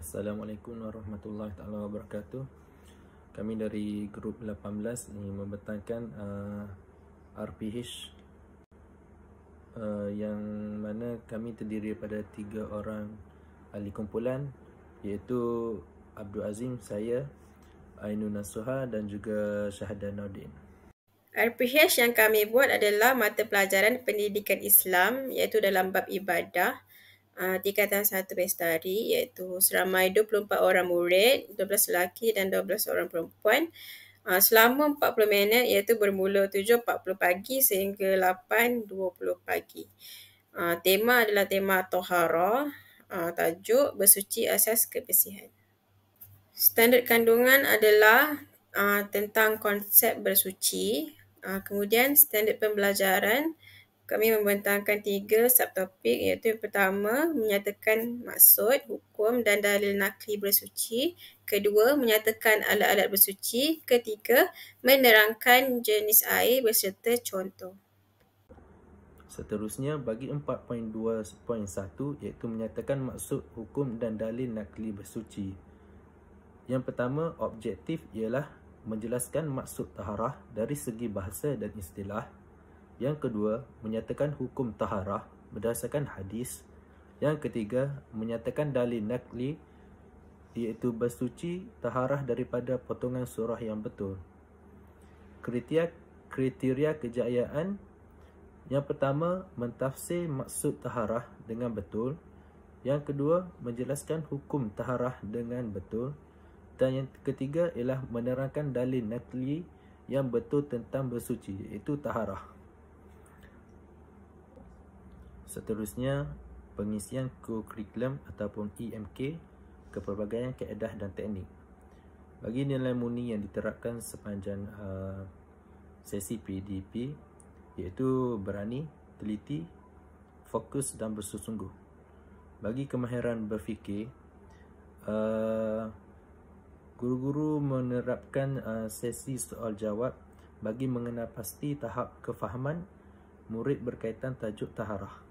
Assalamualaikum warahmatullahi taala wabarakatuh. Kami dari grup 18 ini membentangkan RPH yang mana kami terdiri daripada 3 orang ahli kumpulan, iaitu Abdul Azim, saya, Ainun Nasuha dan juga Syahadah Nordin. RPH yang kami buat adalah mata pelajaran pendidikan Islam, iaitu dalam bab ibadah, tingkatan 1 Bestari, iaitu seramai 24 orang murid, 12 lelaki dan 12 orang perempuan, selama 40 minit, iaitu bermula 7.40 pagi sehingga 8.20 pagi. Tema adalah tema Tohara, tajuk bersuci asas kebersihan. Standard kandungan adalah tentang konsep bersuci. Kemudian standard pembelajaran, kami membentangkan 3 subtopik, iaitu yang pertama menyatakan maksud, hukum dan dalil nakli bersuci. Kedua, menyatakan alat-alat bersuci. Ketiga, menerangkan jenis air beserta contoh. Seterusnya bagi 4.2.1 iaitu menyatakan maksud, hukum dan dalil nakli bersuci. Yang pertama, objektif ialah menjelaskan maksud taharah dari segi bahasa dan istilah. Yang kedua, menyatakan hukum taharah berdasarkan hadis. Yang ketiga, menyatakan dalil nakli iaitu bersuci taharah daripada potongan surah yang betul. Kriteria kejayaan: yang pertama, mentafsir maksud taharah dengan betul. Yang kedua, menjelaskan hukum taharah dengan betul. Dan yang ketiga ialah menerangkan dalil nakli yang betul tentang bersuci, iaitu taharah. Seterusnya, pengisian co-curriculum ataupun EMK, kepelbagaian kaedah dan teknik. Bagi nilai murni yang diterapkan sepanjang sesi PDP, iaitu berani, teliti, fokus dan bersungguh-sungguh. Bagi kemahiran berfikir, guru-guru menerapkan sesi soal jawab bagi mengenal pasti tahap kefahaman murid berkaitan tajuk taharah.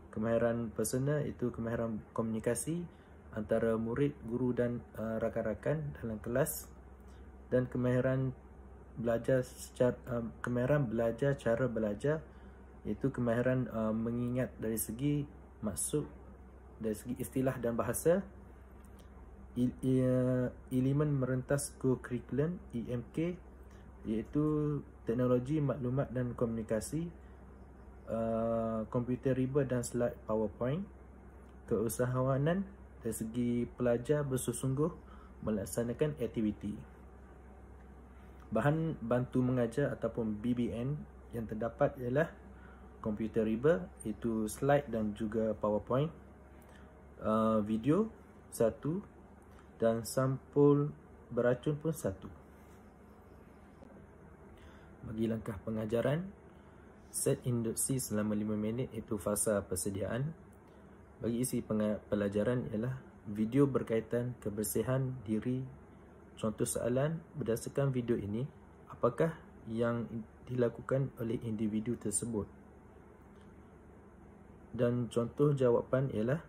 Kemahiran personal itu kemahiran komunikasi antara murid, guru dan rakan-rakan dalam kelas. Dan kemahiran belajar cara belajar, iaitu kemahiran mengingat dari segi maksud, dari segi istilah dan bahasa. Elemen merentas co-curriculum EMK, iaitu teknologi maklumat dan komunikasi, komputer riba dan slide PowerPoint. Keusahawanan dari segi pelajar bersungguh-sungguh melaksanakan aktiviti. Bahan bantu mengajar ataupun BBN yang terdapat ialah komputer riba, iaitu slide dan juga PowerPoint, video 1 dan sampul beracun pun 1. Bagi langkah pengajaran, set induksi selama 5 minit, iaitu fasa persediaan. Bagi isi pelajaran ialah video berkaitan kebersihan diri. Contoh soalan berdasarkan video ini, apakah yang dilakukan oleh individu tersebut? Dan contoh jawapan ialah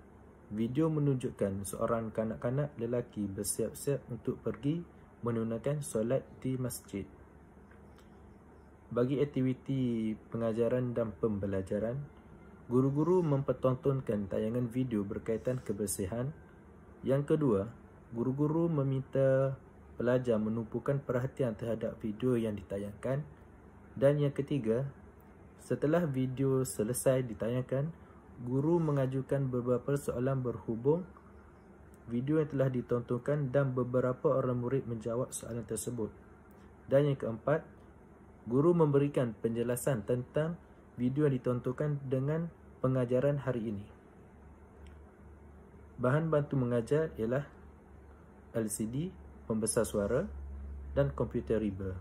video menunjukkan seorang kanak-kanak lelaki bersiap-siap untuk pergi menunaikan solat di masjid. Bagi aktiviti pengajaran dan pembelajaran, guru-guru mempertontonkan tayangan video berkaitan kebersihan. Yang kedua, guru-guru meminta pelajar menumpukan perhatian terhadap video yang ditayangkan. Dan yang ketiga, setelah video selesai ditayangkan, guru mengajukan beberapa soalan berhubung video yang telah ditontonkan dan beberapa orang murid menjawab soalan tersebut. Dan yang keempat, guru memberikan penjelasan tentang video yang ditontonkan dengan pengajaran hari ini. Bahan bantu mengajar ialah LCD, pembesar suara dan komputer riba.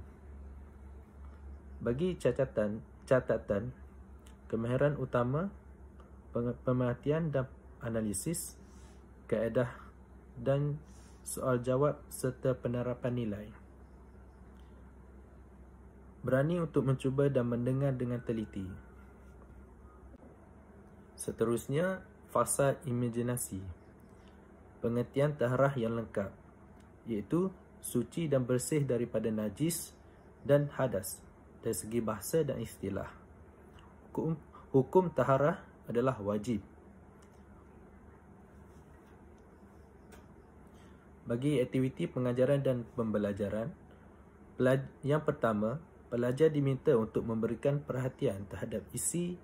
Bagi catatan, kemahiran utama, pemerhatian dan analisis, kaedah dan soal jawab serta penerapan nilai. Berani untuk mencuba dan mendengar dengan teliti. Seterusnya, fasa imajinasi. pengertian taharah yang lengkap, iaitu suci dan bersih daripada najis dan hadas dari segi bahasa dan istilah. Hukum taharah adalah wajib. Bagi aktiviti pengajaran dan pembelajaran, yang pertama, pelajar diminta untuk memberikan perhatian terhadap isi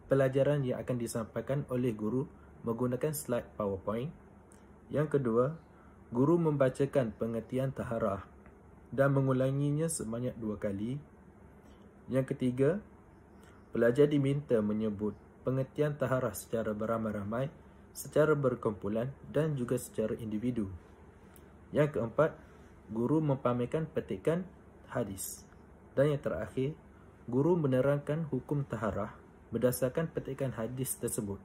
pelajaran yang akan disampaikan oleh guru menggunakan slide PowerPoint. Yang kedua, guru membacakan pengertian taharah dan mengulanginya sebanyak 2 kali. Yang ketiga, pelajar diminta menyebut pengertian taharah secara beramai-ramai, secara berkumpulan dan juga secara individu. Yang keempat, guru mempamerkan petikan hadis. Dan yang terakhir, guru menerangkan hukum taharah berdasarkan petikan hadis tersebut.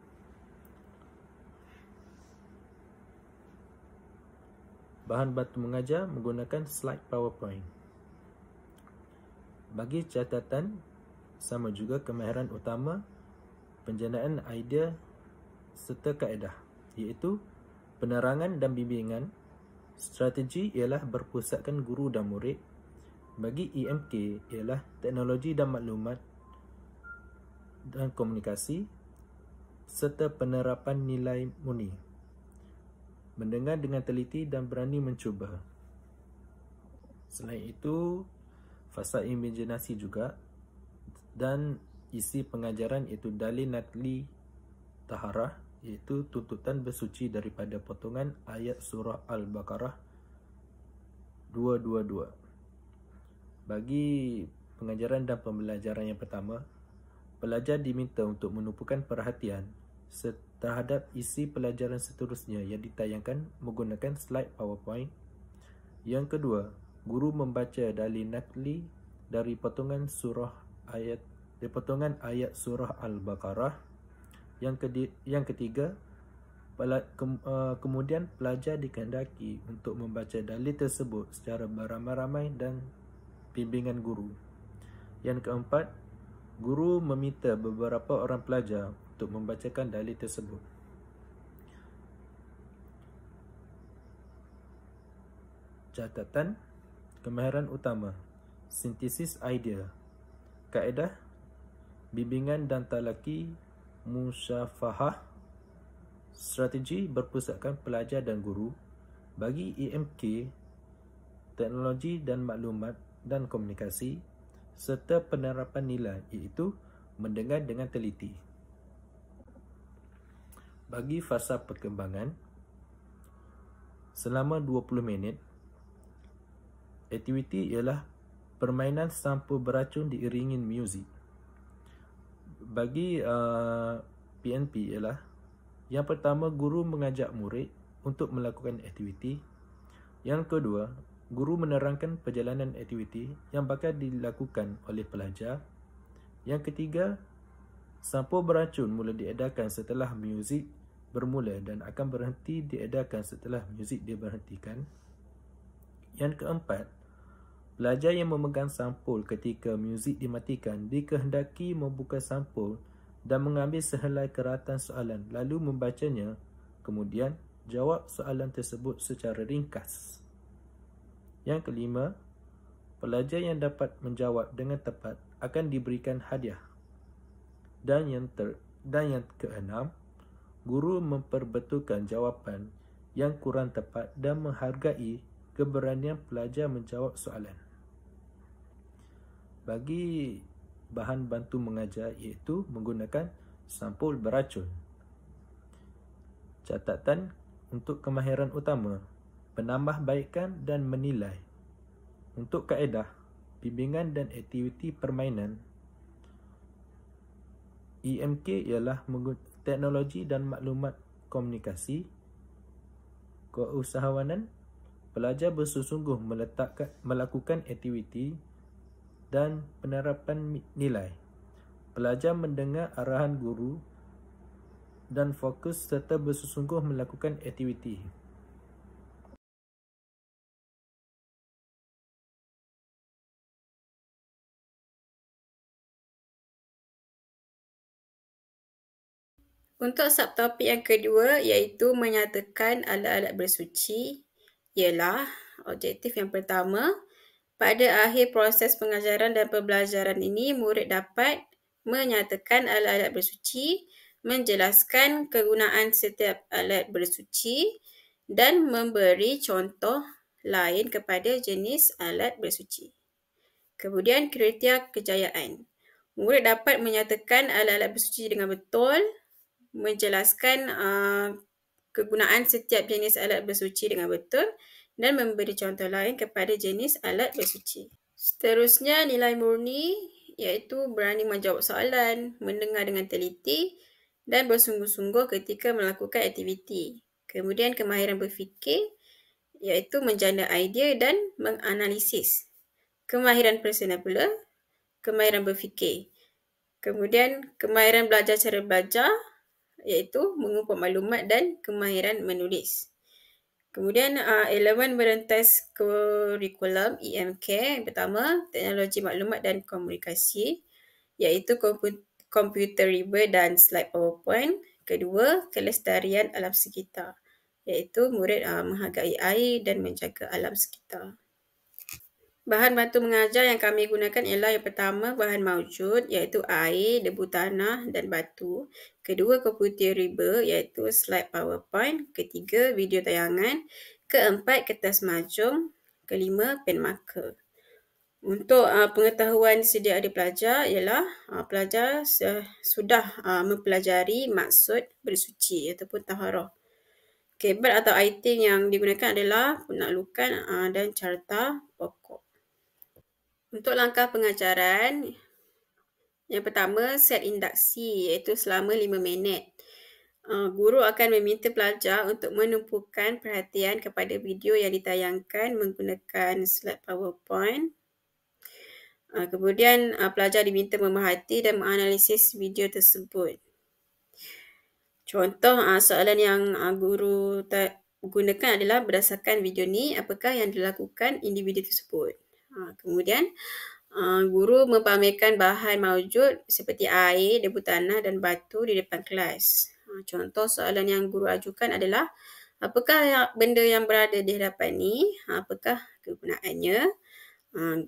Bahan bantu mengajar menggunakan slide PowerPoint. Bagi catatan, sama juga kemahiran utama, penjanaan idea serta kaedah, iaitu penerangan dan bimbingan. Strategi ialah berpusatkan guru dan murid. Bagi EMK ialah teknologi dan maklumat dan komunikasi serta penerapan nilai murni. Mendengar dengan teliti dan berani mencuba. Selain itu, fasa imajinasi juga, dan isi pengajaran iaitu dalil nakli taharah, iaitu tuntutan bersuci daripada potongan ayat surah Al-Baqarah 222. Bagi pengajaran dan pembelajaran yang pertama, pelajar diminta untuk menumpukan perhatian terhadap isi pelajaran seterusnya yang ditayangkan menggunakan slide PowerPoint. Yang kedua, guru membaca dalil nakli dari potongan ayat surah Al-Baqarah. Yang ketiga, kemudian pelajar dikehendaki untuk membaca dalil tersebut secara beramai-ramai dan bimbingan guru. Yang keempat, guru meminta beberapa orang pelajar untuk membacakan dalil tersebut. Catatan kemahiran utama, sintesis idea, kaedah, bimbingan dan talaki musyafahah, strategi berpusatkan pelajar dan guru. Bagi EMK, teknologi dan maklumat dan komunikasi serta penerapan nilai, iaitu mendengar dengan teliti. Bagi fasa perkembangan, selama 20 minit, aktiviti ialah permainan sampul beracun diiringi muzik. Bagi PNP ialah, yang pertama, guru mengajak murid untuk melakukan aktiviti. Yang kedua, guru menerangkan perjalanan aktiviti yang bakal dilakukan oleh pelajar. Yang ketiga, sampul beracun mula diedarkan setelah muzik bermula dan akan berhenti diedarkan setelah muzik diberhentikan. Yang keempat, pelajar yang memegang sampul ketika muzik dimatikan dikehendaki membuka sampul dan mengambil sehelai keratan soalan lalu membacanya, kemudian jawab soalan tersebut secara ringkas. Yang kelima, pelajar yang dapat menjawab dengan tepat akan diberikan hadiah. Dan yang keenam, guru memperbetulkan jawapan yang kurang tepat dan menghargai keberanian pelajar menjawab soalan. Bagi bahan bantu mengajar, iaitu menggunakan sampul beracun. Catatan untuk kemahiran utama, penambahbaikan dan menilai. Untuk kaedah, bimbingan dan aktiviti permainan, EMK ialah teknologi dan maklumat komunikasi. Keusahawanan, pelajar bersungguh melakukan aktiviti dan penerapan nilai. Pelajar mendengar arahan guru dan fokus serta bersungguh melakukan aktiviti. Untuk subtopik yang kedua iaitu menyatakan alat-alat bersuci ialah objektif yang pertama. Pada akhir proses pengajaran dan pembelajaran ini, murid dapat menyatakan alat-alat bersuci, menjelaskan kegunaan setiap alat bersuci dan memberi contoh lain kepada jenis alat bersuci. Kemudian kriteria kejayaan. Murid dapat menyatakan alat-alat bersuci dengan betul, menjelaskan kegunaan setiap jenis alat bersuci dengan betul dan memberi contoh lain kepada jenis alat bersuci. Seterusnya, nilai murni iaitu berani menjawab soalan, mendengar dengan teliti dan bersungguh-sungguh ketika melakukan aktiviti. Kemudian kemahiran berfikir iaitu menjana idea dan menganalisis. Kemahiran personal pula, kemahiran berfikir. Kemudian kemahiran belajar cara belajar iaitu mengumpul maklumat dan kemahiran menulis. Kemudian elemen merentas kurikulum EMK yang pertama, teknologi maklumat dan komunikasi iaitu komputer riba dan slide PowerPoint. Kedua, kelestarian alam sekitar iaitu murid menghargai air dan menjaga alam sekitar. Bahan bantu mengajar yang kami gunakan ialah yang pertama bahan maujud iaitu air, debu tanah dan batu. Kedua, komputer riba iaitu slide PowerPoint. Ketiga, video tayangan. Keempat, kertas majung. Kelima, pen marker. Untuk pengetahuan sedia ada pelajar ialah pelajar sudah mempelajari maksud bersuci ataupun taharah. Kabel atau item yang digunakan adalah penaklukan dan carta pokok. Untuk langkah pengajaran, yang pertama set induksi iaitu selama 5 minit. Guru akan meminta pelajar untuk menumpukan perhatian kepada video yang ditayangkan menggunakan slide PowerPoint. Kemudian pelajar diminta memerhati dan menganalisis video tersebut. Contoh soalan yang guru gunakan adalah berdasarkan video ni, apakah yang dilakukan individu tersebut. Kemudian guru mempamerkan bahan maujud seperti air, debu tanah dan batu di depan kelas. Contoh soalan yang guru ajukan adalah apakah benda yang berada di hadapan ni, apakah kegunaannya.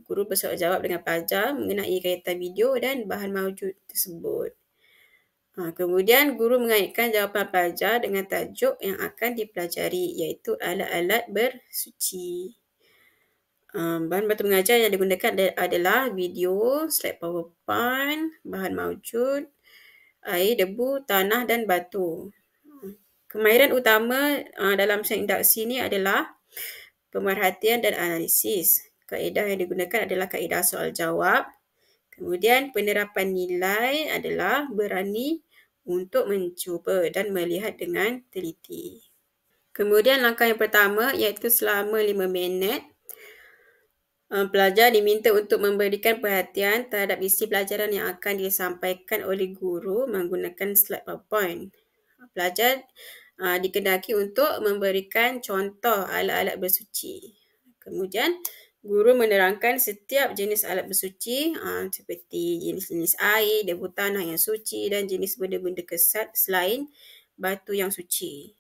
Guru bersoal jawab dengan pelajar mengenai kaitan video dan bahan maujud tersebut. Kemudian guru mengaitkan jawapan pelajar dengan tajuk yang akan dipelajari iaitu alat-alat bersuci. Bahan bantu mengajar yang digunakan adalah video, slide PowerPoint, bahan maujud, air, debu, tanah dan batu. Kemahiran utama dalam set induksi ini adalah pemerhatian dan analisis. Kaedah yang digunakan adalah kaedah soal jawab. Kemudian penerapan nilai adalah berani untuk mencuba dan melihat dengan teliti. Kemudian langkah yang pertama iaitu selama 5 minit. Pelajar diminta untuk memberikan perhatian terhadap isi pelajaran yang akan disampaikan oleh guru menggunakan slide PowerPoint. Pelajar dikehendaki untuk memberikan contoh alat-alat bersuci. Kemudian guru menerangkan setiap jenis alat bersuci seperti jenis-jenis air, debu tanah yang suci dan jenis benda-benda kesat selain batu yang suci.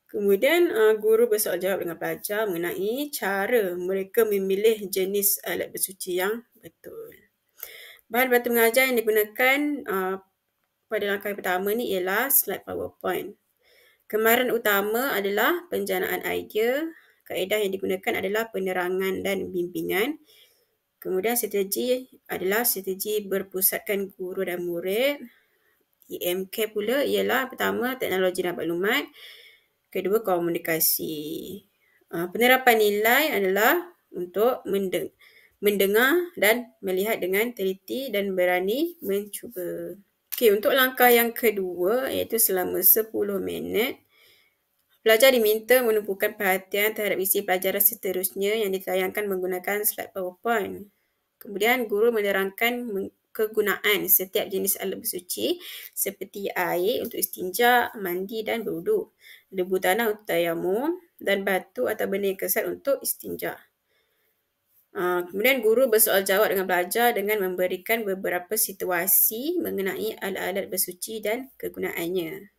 Kemudian guru bersoal jawab dengan pelajar mengenai cara mereka memilih jenis alat bersuci yang betul. Bahan bantu mengajar yang digunakan pada langkah yang pertama ni ialah slide PowerPoint. Kemahiran utama adalah penjanaan idea. Kaedah yang digunakan adalah penerangan dan bimbingan. Kemudian strategi adalah strategi berpusatkan guru dan murid. EMK pula ialah pertama teknologi dan maklumat. Kedua, komunikasi. Penerapan nilai adalah untuk mendengar dan melihat dengan teliti dan berani mencuba. Okey, untuk langkah yang kedua iaitu selama 10 minit. Pelajar diminta menumpukan perhatian terhadap isi pelajaran seterusnya yang ditayangkan menggunakan slide PowerPoint. Kemudian guru menerangkan kegunaan setiap jenis alat bersuci seperti air untuk istinja, mandi dan berwuduk, debu tanah untuk tayamum dan batu atau benda yang kesat untuk istinja. Kemudian guru bersoal jawab dengan pelajar dengan memberikan beberapa situasi mengenai alat-alat bersuci dan kegunaannya.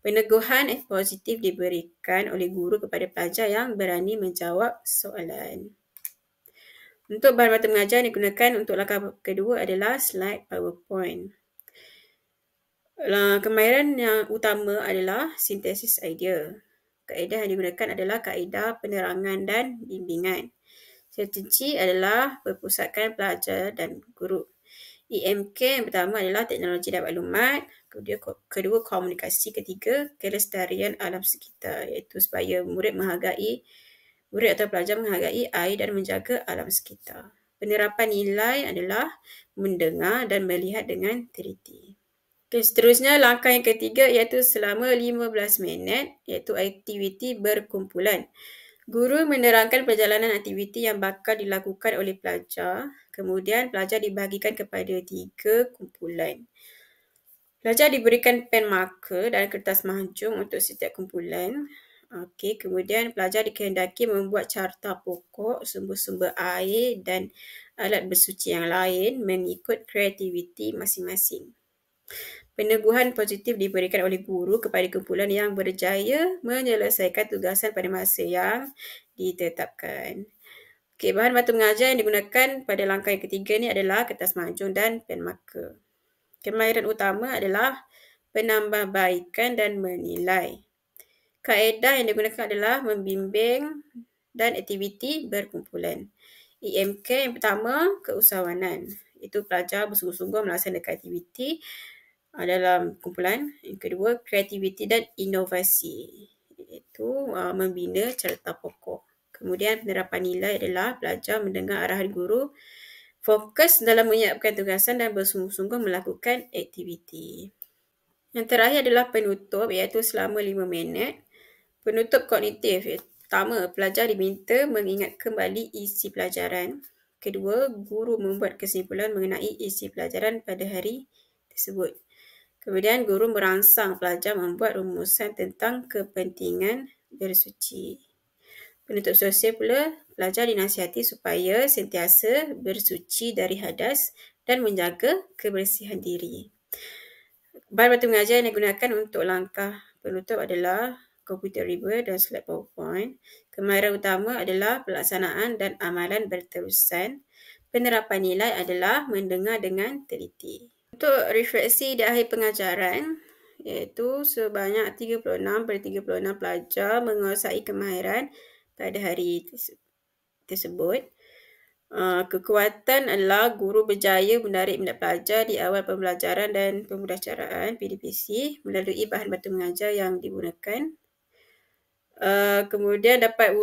Peneguhan positif diberikan oleh guru kepada pelajar yang berani menjawab soalan. Untuk bahan mata mengajar yang digunakan untuk langkah kedua adalah slide PowerPoint. Kemahiran yang utama adalah sintesis idea. Kaedah yang digunakan adalah kaedah penerangan dan bimbingan. Strategi adalah perpusatkan pelajar dan guru. EMK yang pertama adalah teknologi dan maklumat. Kedua komunikasi. Ketiga, kelestarian alam sekitar, iaitu supaya murid atau pelajar menghargai air dan menjaga alam sekitar. Penerapan nilai adalah mendengar dan melihat dengan teliti. Seterusnya, langkah yang ketiga iaitu selama 15 minit, iaitu aktiviti berkumpulan. Guru menerangkan perjalanan aktiviti yang bakal dilakukan oleh pelajar. Kemudian, pelajar dibahagikan kepada 3 kumpulan. Pelajar diberikan pen marker dan kertas mahjong untuk setiap kumpulan. Kemudian pelajar dikehendaki membuat carta pokok, sumber-sumber air dan alat bersuci yang lain mengikut kreativiti masing-masing. Peneguhan positif diberikan oleh guru kepada kumpulan yang berjaya menyelesaikan tugasan pada masa yang ditetapkan. Bahan mata mengajar yang digunakan pada langkah yang ketiga ni adalah kertas mahjong dan pen marker. Kemahiran utama adalah penambahbaikan dan menilai. Kaedah yang digunakan adalah membimbing dan aktiviti berkumpulan. EMK yang pertama, keusahawanan. Itu pelajar bersungguh-sungguh melaksanakan aktiviti dalam kumpulan. Yang kedua, kreativiti dan inovasi. Iaitu membina carta pokok. Kemudian penerapan nilai adalah pelajar mendengar arahan guru, fokus dalam menyiapkan tugasan dan bersungguh-sungguh melakukan aktiviti. Yang terakhir adalah penutup, iaitu selama 5 minit. Penutup kognitif. Pertama, pelajar diminta mengingat kembali isi pelajaran. Kedua, guru membuat kesimpulan mengenai isi pelajaran pada hari tersebut. Kemudian, guru merangsang pelajar membuat rumusan tentang kepentingan bersuci. Penutup sosial pula, pelajar dinasihati supaya sentiasa bersuci dari hadas dan menjaga kebersihan diri. Bahan mata mengajar yang digunakan untuk langkah penutup adalah komputer riba dan slide PowerPoint. Kemahiran utama adalah pelaksanaan dan amalan berterusan. Penerapan nilai adalah mendengar dengan teliti. Untuk refleksi di akhir pengajaran, iaitu sebanyak 36/36 pelajar menguasai kemahiran pada hari tersebut. Kekuatan adalah guru berjaya menarik minat pelajar di awal pembelajaran dan pembelajaran PDPC melalui bahan batu mengajar yang digunakan. Kemudian dapat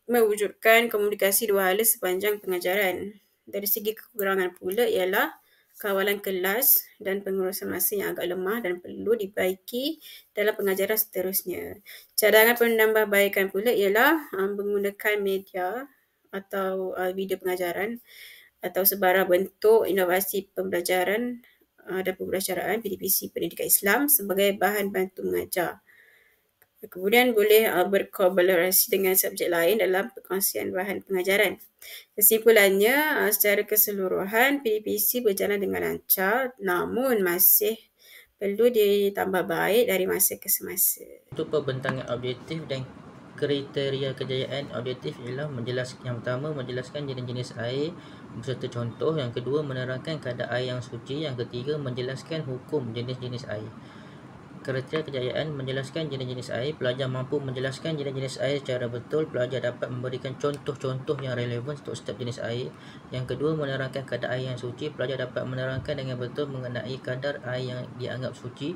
mewujudkan komunikasi dua hala sepanjang pengajaran. Dari segi kekurangan pula ialah kawalan kelas dan pengurusan masa yang agak lemah dan perlu dibaiki dalam pengajaran seterusnya. Cadangan penambahbaikan pula ialah menggunakan media atau video pengajaran atau sebarang bentuk inovasi pembelajaran dan pembelajaran PDPC Pendidikan Islam sebagai bahan bantu mengajar. Kemudian boleh berkolaborasi dengan subjek lain dalam perkongsian bahan pengajaran. Kesimpulannya, secara keseluruhan PDPC berjalan dengan lancar namun masih perlu ditambah baik dari masa ke semasa. Untuk pembentangan objektif dan kriteria kejayaan objektif ialah yang pertama menjelaskan jenis-jenis air beserta contoh, yang kedua menerangkan kadar air yang suci, yang ketiga menjelaskan hukum jenis-jenis air. Kriteria kejayaan menjelaskan jenis-jenis air. Pelajar mampu menjelaskan jenis-jenis air secara betul. Pelajar dapat memberikan contoh-contoh yang relevan untuk setiap jenis air. Yang kedua, menerangkan kadar air yang suci. Pelajar dapat menerangkan dengan betul mengenai kadar air yang dianggap suci.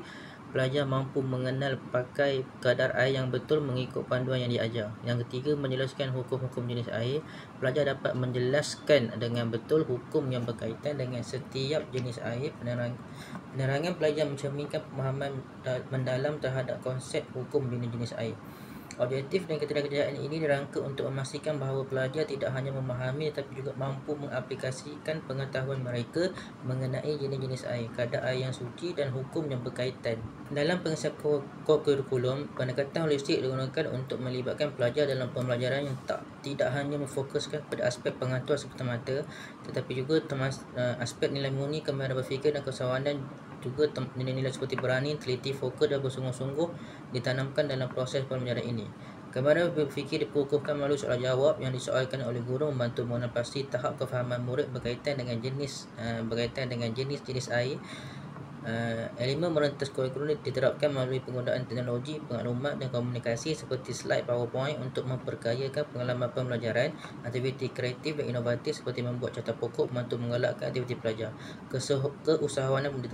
Pelajar mampu mengenal pakai kadar air yang betul mengikut panduan yang diajar. Yang ketiga, menjelaskan hukum-hukum jenis air. Pelajar dapat menjelaskan dengan betul hukum yang berkaitan dengan setiap jenis air. Penerangan pelajar mencerminkan pemahaman mendalam terhadap konsep hukum jenis-jenis air. Objektif dan kriteria kejayaan ini dirangka untuk memastikan bahawa pelajar tidak hanya memahami tetapi juga mampu mengaplikasikan pengetahuan mereka mengenai jenis-jenis air, kadar air yang suci dan hukum yang berkaitan. Dalam pengesahan kurikulum, pendekatan holistik digunakan untuk melibatkan pelajar dalam pembelajaran yang tidak hanya memfokuskan pada aspek pengetahuan semata-mata tetapi juga aspek nilai murni, kemahiran berfikir dan keusahawanan Juga nilai-nilai seperti berani, teliti, fokus dan bersungguh-sungguh ditanamkan dalam proses pembelajaran ini. Gambaran berfikir dikukuhkan melalui soal jawab yang disoalkan oleh guru membantu mengenal pasti tahap kefahaman murid berkaitan dengan jenis air. Elemen merentas kurikulum diterapkan melalui penggunaan teknologi pengmaklumat dan komunikasi seperti slide PowerPoint untuk memperkayakan pengalaman pembelajaran, aktiviti kreatif dan inovatif seperti membuat catatan pokok membantu menggalakkan aktiviti pelajar. Keusahawanan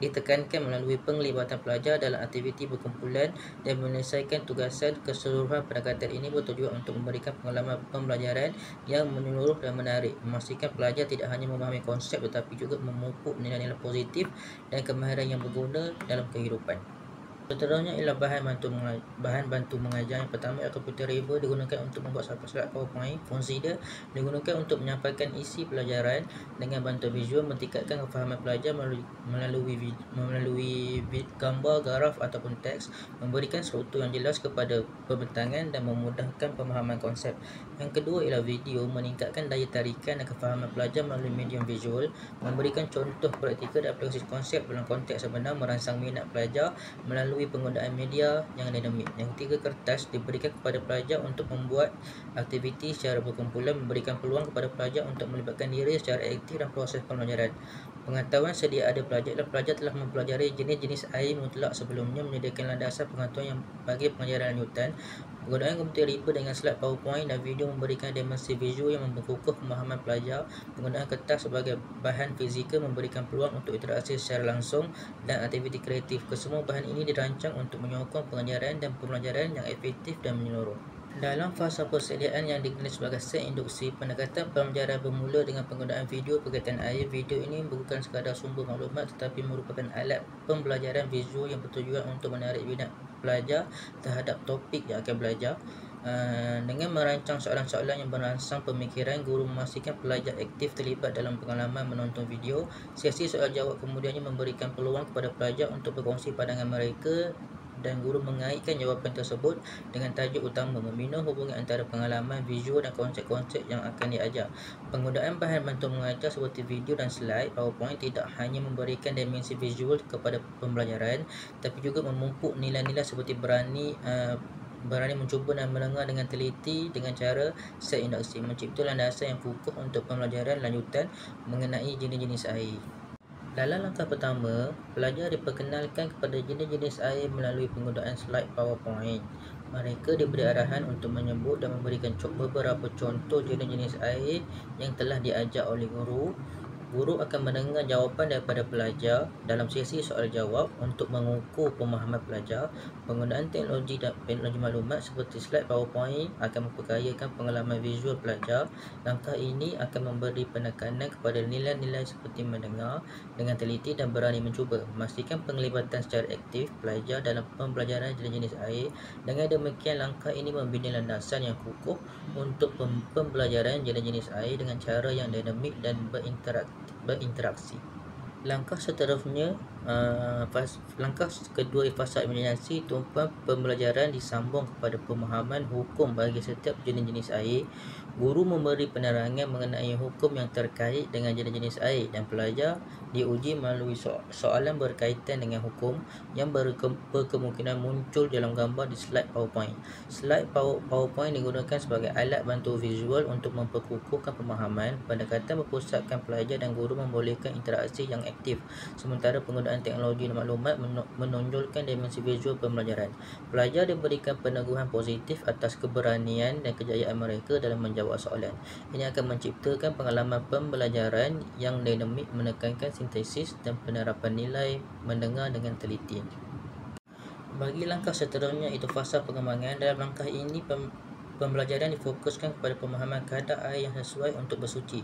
ditekankan melalui penglibatan pelajar dalam aktiviti berkumpulan dan menyelesaikan tugasan. Keseluruhan pendekatan ini bertujuan untuk memberikan pengalaman pembelajaran yang menyeluruh dan menarik, memastikan pelajar tidak hanya memahami konsep tetapi juga memupuk nilai-nilai positif dan kemahiran yang berguna dalam kehidupan. Seterusnya ialah bahan bantu mengajar. Yang pertama ialah komputer riba, digunakan untuk membuat slide PowerPoint. Fungsi dia digunakan untuk menyampaikan isi pelajaran dengan bantuan visual, meningkatkan kefahaman pelajar melalui gambar, graf ataupun teks, memberikan struktur yang jelas kepada pembentangan dan memudahkan pemahaman konsep. Yang kedua ialah video, meningkatkan daya tarikan dan kefahaman pelajar melalui medium visual, memberikan contoh praktikal dan aplikasi konsep dalam konteks sebenar, merangsang minat pelajar melalui penggunaan media yang dinamik. Yang ketiga, kertas diberikan kepada pelajar untuk membuat aktiviti secara berkumpulan, memberikan peluang kepada pelajar untuk melibatkan diri secara aktif dalam proses pembelajaran. Pengetahuan sedia ada pelajar telah mempelajari jenis-jenis air mutlak sebelumnya, menyediakan landasan pengetahuan yang bagi pengajaran lanjutan. Penggunaan komputer riba dengan slide PowerPoint dan video memberikan dimensi visual yang memperkukuh pemahaman pelajar. Penggunaan kertas sebagai bahan fizikal memberikan peluang untuk interaksi secara langsung dan aktiviti kreatif. Kesemua bahan ini dirancang untuk menyokong pengajaran dan pembelajaran yang efektif dan menyeluruh. Dalam fasa persediaan yang dikenali sebagai set induksi, pendekatan pembelajaran bermula dengan penggunaan video berkaitan air. Video ini bukan sekadar sumber maklumat tetapi merupakan alat pembelajaran visual yang bertujuan untuk menarik minat pelajar terhadap topik yang akan belajar. Dengan merancang soalan-soalan yang merangsang pemikiran, guru memastikan pelajar aktif terlibat dalam pengalaman menonton video. Sesi soal jawab kemudiannya memberikan peluang kepada pelajar untuk berkongsi pandangan mereka dan guru mengaitkan jawapan tersebut dengan tajuk utama, membina hubungan antara pengalaman visual dan konsep-konsep yang akan diajar. Penggunaan bahan bantu mengajar seperti video dan slide PowerPoint tidak hanya memberikan dimensi visual kepada pembelajaran tapi juga memupuk nilai-nilai seperti berani mencuba dan mendengar dengan teliti dengan cara set induksi, mencipta landasan yang kukuh untuk pembelajaran lanjutan mengenai jenis-jenis air. Dalam langkah pertama, pelajar diperkenalkan kepada jenis-jenis air melalui penggunaan slide PowerPoint. Mereka diberi arahan untuk menyebut dan memberikan beberapa contoh jenis-jenis air yang telah diajar oleh guru. Guru akan mendengar jawapan daripada pelajar dalam sesi soal jawab untuk mengukur pemahaman pelajar. Penggunaan teknologi maklumat seperti slide PowerPoint akan memperkayakan pengalaman visual pelajar. Langkah ini akan memberi penekanan kepada nilai-nilai seperti mendengar dengan teliti dan berani mencuba. Memastikan penglibatan secara aktif pelajar dalam pembelajaran jenis-jenis air. Dengan demikian, langkah ini membina landasan yang kukuh untuk pembelajaran jenis-jenis air dengan cara yang dinamik dan berinteraksi. Langkah seterusnya, langkah kedua fasa imaginasi, tumpuan pembelajaran disambung kepada pemahaman hukum bagi setiap jenis-jenis air. Guru memberi penerangan mengenai hukum yang terkait dengan jenis-jenis air dan pelajar diuji melalui soalan berkaitan dengan hukum yang berkemungkinan muncul dalam gambar di slide PowerPoint. Slide PowerPoint digunakan sebagai alat bantu visual untuk memperkukuhkan pemahaman. Pendekatan berpusatkan pelajar dan guru membolehkan interaksi yang aktif, sementara penggunaan teknologi maklumat menonjolkan dimensi visual pembelajaran. Pelajar diberikan peneguhan positif atas keberanian dan kejayaan mereka dalam menjawab soalan. Ini akan menciptakan pengalaman pembelajaran yang dinamik, menekankan sintesis dan penerapan nilai mendengar dengan teliti. Bagi langkah seterusnya, itu fasa pengembangan. Dalam langkah ini, pembelajaran difokuskan kepada pemahaman kadar air yang sesuai untuk bersuci.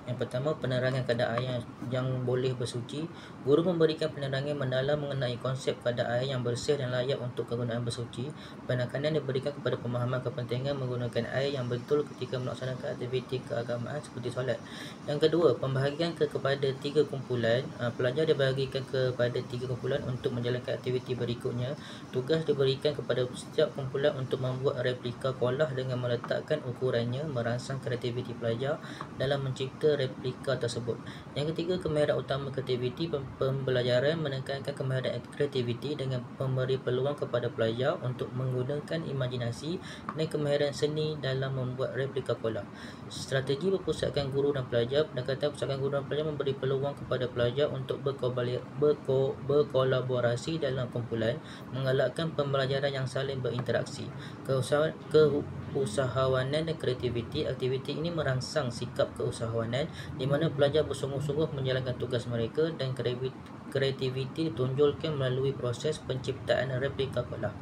Yang pertama, penerangan kadar air yang boleh bersuci. Guru memberikan penerangan mendalam mengenai konsep kadar air yang bersih dan layak untuk kegunaan bersuci. Penekanan diberikan kepada pemahaman kepentingan menggunakan air yang betul ketika melaksanakan aktiviti keagamaan seperti solat. Yang kedua, pembahagian kepada 3 kumpulan. Pelajar dibahagikan kepada 3 kumpulan untuk menjalankan aktiviti berikutnya. Tugas diberikan kepada setiap kumpulan untuk membuat replika kolah dengan meletakkan ukurannya merangsang kreativiti pelajar dalam mencipta replika tersebut. Yang ketiga, kemahiran utama kreativiti pembelajaran menekankan kemahiran kreativiti dengan memberi peluang kepada pelajar untuk menggunakan imajinasi dan kemahiran seni dalam membuat replika pola. Strategi berpusatkan guru dan pelajar. Pendekatan pusatkan guru dan pelajar memberi peluang kepada pelajar untuk berkolaborasi dalam kumpulan, menggalakkan pembelajaran yang saling berinteraksi. Keusahawanan dan kreativiti. Aktiviti ini merangsang sikap keusahawanan di mana pelajar bersungguh-sungguh menjalankan tugas mereka, dan kreativiti ditunjulkan melalui proses penciptaan replika pola.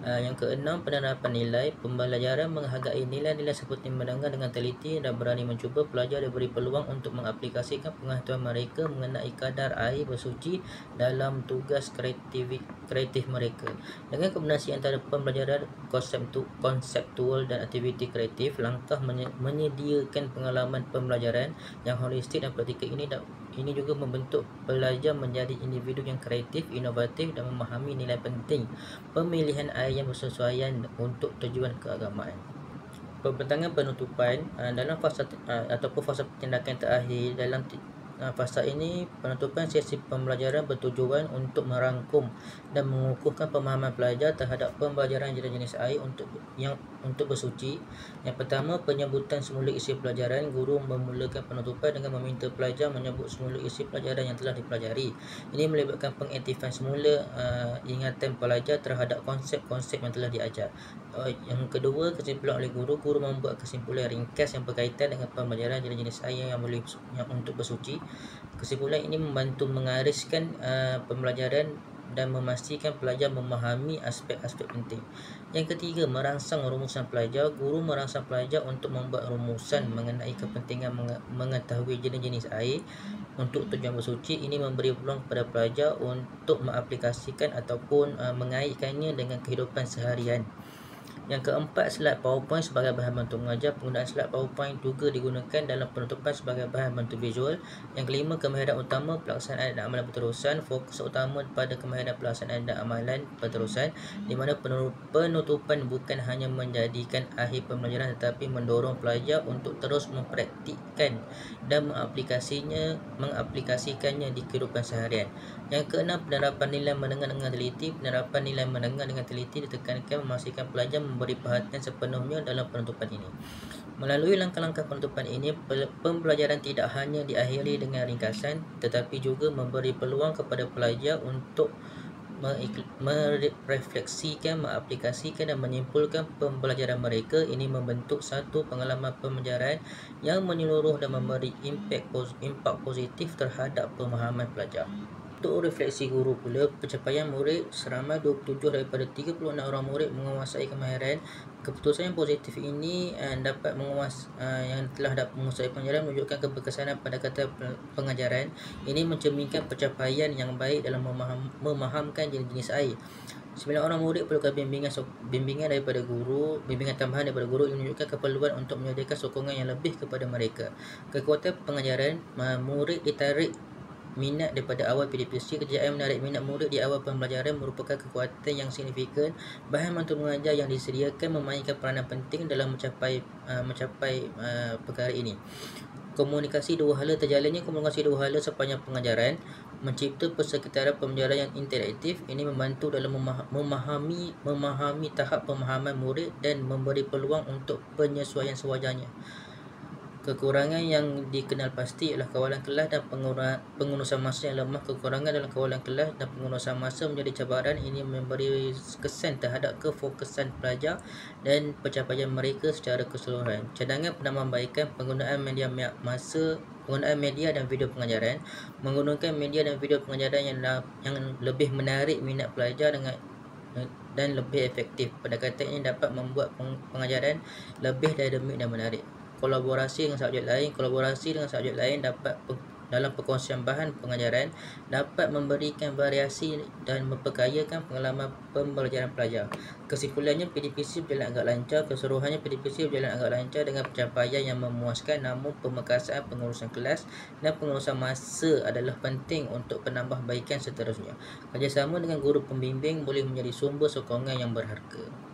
Yang keenam, penerapan nilai. Pembelajaran menghargai nilai-nilai seperti mendengar dengan teliti dan berani mencuba. Pelajar diberi peluang untuk mengaplikasikan pengetahuan mereka mengenai kadar air bersuci dalam tugas kreatif mereka. Dengan kombinasi antara pembelajaran konseptual dan aktiviti kreatif, langkah menyediakan pengalaman pembelajaran yang holistik dan praktikal ini juga membentuk pelajar menjadi individu yang kreatif, inovatif dan memahami nilai penting pemilihan air yang bersesuaian untuk tujuan keagamaan. Pembentangan penutupan dalam fasa ataupun fasa tindakan terakhir. Dalam fasa ini, penutupan sesi pembelajaran bertujuan untuk merangkum dan mengukuhkan pemahaman pelajar terhadap pembelajaran jenis-jenis air untuk bersuci. Yang pertama, penyebutan semula isi pelajaran. Guru memulakan penutupan dengan meminta pelajar menyebut semula isi pelajaran yang telah dipelajari. Ini melibatkan pengaktifan semula ingatan pelajar terhadap konsep-konsep yang telah diajar. Yang kedua, kesimpulan oleh guru. Guru membuat kesimpulan ringkas yang berkaitan dengan pembelajaran jenis-jenis air yang untuk bersuci. Kesimpulan ini membantu mengariskan pembelajaran dan memastikan pelajar memahami aspek-aspek penting. Yang ketiga, merangsang rumusan pelajar. Guru merangsang pelajar untuk membuat rumusan mengenai kepentingan mengetahui jenis-jenis air untuk tujuan bersuci. Ini memberi peluang kepada pelajar untuk mengaplikasikan ataupun mengaitkannya dengan kehidupan seharian. Yang keempat, slide PowerPoint sebagai bahan bantu mengajar. Penggunaan slide PowerPoint juga digunakan dalam penutupan sebagai bahan bantu visual. Yang kelima, kemahiran utama pelaksanaan dan amalan berterusan. Fokus utama pada kemahiran pelaksanaan dan amalan berterusan, di mana penutupan bukan hanya menjadikan akhir pembelajaran tetapi mendorong pelajar untuk terus mempraktikkan dan mengaplikasikannya di kehidupan seharian. Yang keenam, penerapan nilai mendengar dengan teliti. Penerapan nilai mendengar dengan teliti ditekankan memastikan pelajar memberi perhatian sepenuhnya dalam penutupan ini. Melalui langkah-langkah penutupan ini, pembelajaran tidak hanya diakhiri dengan ringkasan tetapi juga memberi peluang kepada pelajar untuk merefleksikan, mengaplikasikan dan menyimpulkan pembelajaran mereka. Ini membentuk satu pengalaman pembelajaran yang menyeluruh dan memberi impak positif terhadap pemahaman pelajar. Untuk refleksi guru pula, pencapaian murid seramai 27 daripada 36 orang murid menguasai kemahiran. Keputusan yang positif ini dapat yang telah menguasai pengajaran menunjukkan keberkesanan pada kata pengajaran. Ini mencerminkan pencapaian yang baik dalam memahamkan jenis-jenis air. 9 orang murid perlukan bimbingan daripada guru, bimbingan tambahan daripada guru yang menunjukkan keperluan untuk menyediakan sokongan yang lebih kepada mereka. Kekuatan pengajaran, murid ditarik minat daripada awal PDPC. Kejayaan menarik minat murid di awal pembelajaran merupakan kekuatan yang signifikan. Bahan bantu mengajar yang disediakan memainkan peranan penting dalam mencapai perkara ini. Komunikasi dua hala. Terjalannya komunikasi dua hala sepanjang pengajaran mencipta persekitaran pembelajaran yang interaktif. Ini membantu dalam memahami tahap pemahaman murid dan memberi peluang untuk penyesuaian sewajarnya. Kekurangan yang dikenal pasti ialah kawalan kelas dan pengurusan masa yang lemah. Kekurangan dalam kawalan kelas dan pengurusan masa menjadi cabaran. Ini memberi kesan terhadap kefokusan pelajar dan pencapaian mereka secara keseluruhan. Cadangan penambahbaikan penggunaan media dan video pengajaran. Menggunakan media dan video pengajaran yang lebih menarik minat pelajar dan lebih efektif. Pendekatan ini dapat membuat pengajaran lebih dinamik dan menarik. Kolaborasi dengan subjek lain dapat dalam perkongsian bahan pengajaran dapat memberikan variasi dan memperkayakan pengalaman pembelajaran pelajar. Kesimpulannya, PDPC berjalan agak lancar. Keseluruhannya PDPC berjalan agak lancar dengan pencapaian yang memuaskan, namun pemekasan pengurusan kelas dan pengurusan masa adalah penting untuk penambahbaikan seterusnya. Kerjasama dengan guru pembimbing boleh menjadi sumber sokongan yang berharga.